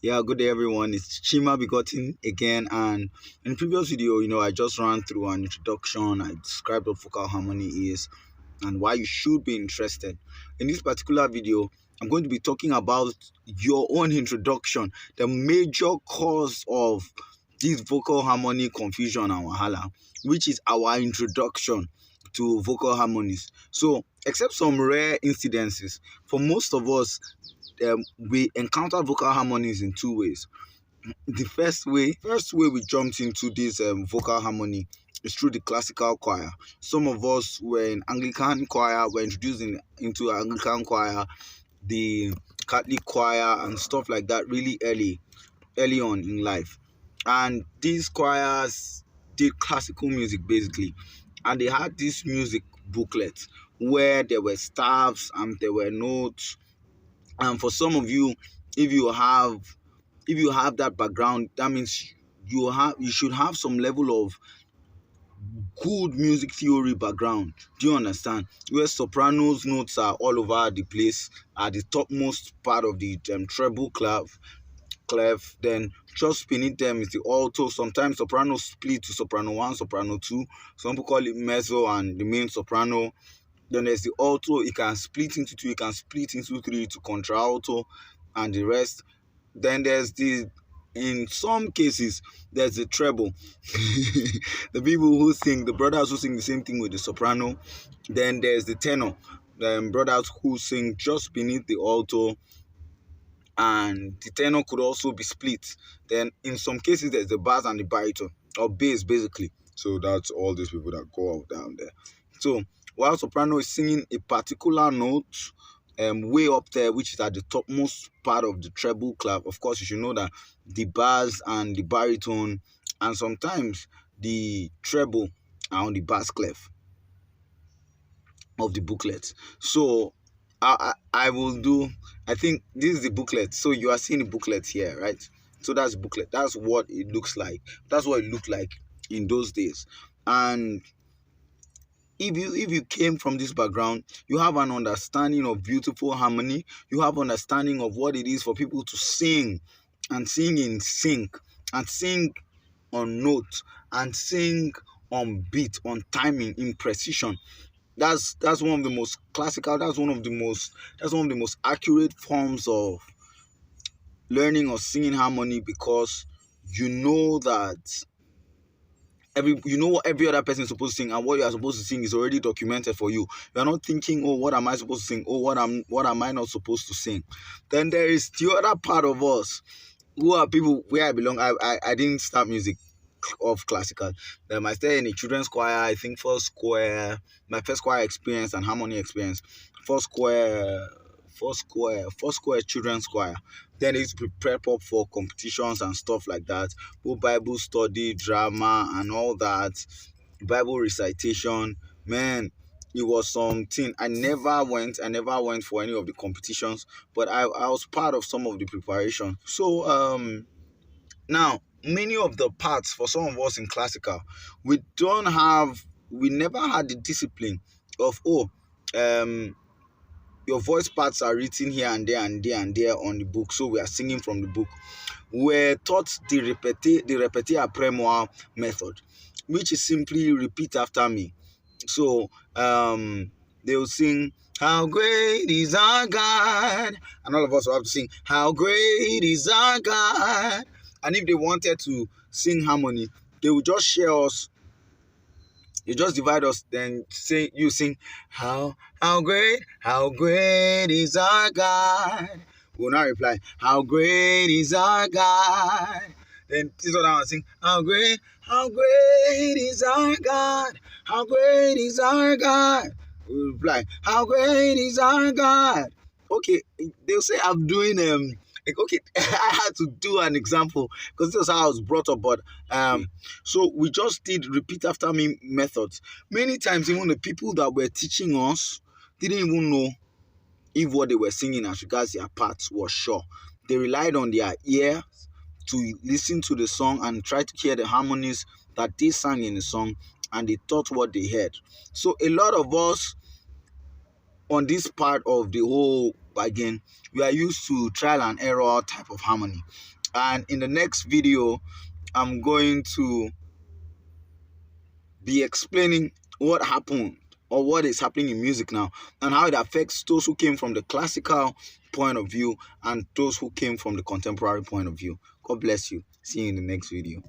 Yeah, good day everyone. It's Chima Begotten again, and in the previous video, I just ran through an introduction. I described what vocal harmony is and why you should be interested. In this particular video, I'm going to be talking about your own introduction, the major cause of this vocal harmony confusion and wahala, which is our introduction to vocal harmonies. So, except some rare incidences, for most of us, we encounter vocal harmonies in two ways. The first way we jumped into this vocal harmony is through the classical choir. Some of us were in Anglican choir, were introduced into Anglican choir, the Catholic choir, and stuff like that really early on in life. And these choirs did classical music basically, and they had this music booklet where there were staffs and there were notes. And for some of you, if you have that background, that means you should have some level of good music theory background. Do you understand? Where sopranos notes are all over the place, at the topmost part of the treble clef, then just beneath them is the alto. Sometimes soprano split to soprano 1, soprano 2. Some people call it mezzo and the main soprano. Then there's the alto. It can split into 2, it can split into 3 to contralto and the rest. Then in some cases, there's the treble. The brothers who sing the same thing with the soprano. Then there's the tenor, the brothers who sing just beneath the alto, and the tenor could also be split. Then in some cases, there's the bass and the baritone, or bass basically. So that's all these people that go out down there. So while soprano is singing a particular note way up there, which is at the topmost part of the treble clef, of course you should know that the bass and the baritone and sometimes the treble are on the bass clef of the booklet. So I will do, I think this is the booklet. So you are seeing the booklet here, right? So that's the booklet. That's what it looks like. That's what it looked like in those days. And if you came from this background, you have an understanding of beautiful harmony. You have understanding of what it is for people to sing and sing in sync and sing on note and sing on beat, on timing, in precision. That's one of the most classical. That's one of the most accurate forms of learning or singing harmony, because you know that what every other person is supposed to sing, and what you are supposed to sing is already documented for you. You are not thinking, oh, what am I supposed to sing? Oh, what am I not supposed to sing? Then there is the other part of us who are people where I belong. I didn't start music of classical. I started in a children's choir. I think my first choir experience and harmony experience, first choir children's choir. Then I used to prep up for competitions and stuff like that. Both Bible study, drama, and all that. Bible recitation. Man, it was something. I never went for any of the competitions, but I was part of some of the preparation. So now, many of the parts for some of us in classical, we never had the discipline of, your voice parts are written here and there and there and there on the book, so we are singing from the book. We're taught the répéter après moi method, which is simply repeat after me. So they will sing, "How great is our God," and all of us will have to sing, "How great is our God." And if they wanted to sing harmony, they would just share us. You just divide us, then you sing, how great is our God. We'll not reply, how great is our God. Then this other one sing, how great is our God. How great is our God. We'll reply, how great is our God. Okay, they'll say I'm doing okay, I had to do an example because this is how I was brought up. But so we just did repeat after me methods. Many times, even the people that were teaching us didn't even know if what they were singing as regards their parts was sure. They relied on their ear to listen to the song and try to hear the harmonies that they sang in the song, and they taught what they heard. So a lot of us on this part of the whole again, we are used to trial and error type of harmony. And in the next video, I'm going to be explaining what happened or what is happening in music now and how it affects those who came from the classical point of view and those who came from the contemporary point of view. God bless you. See you in the next video.